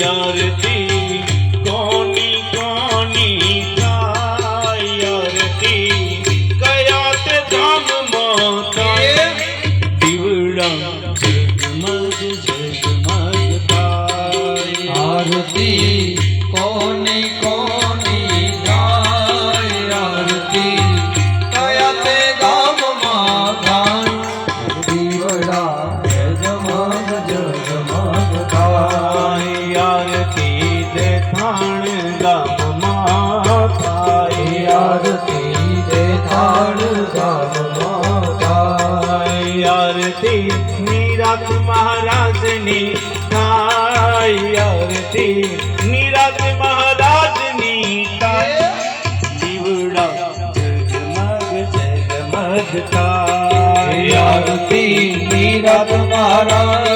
आरती कोनी कोनी थाय आरती कयात धाम माता दिवड़ा जगमग जगमग थाय आरती कोनी कोनी थाय आरती कयाते धाम माता दिवड़ा जगमग जगमग थाय आरती देखाण गाम माताय आरती देखाण गाम माताय आरती निरात महाराजनी थाय आरती निरात महाराजनी थाय दिवड़ा जगमग जगमग थाय आरती निरात महाराज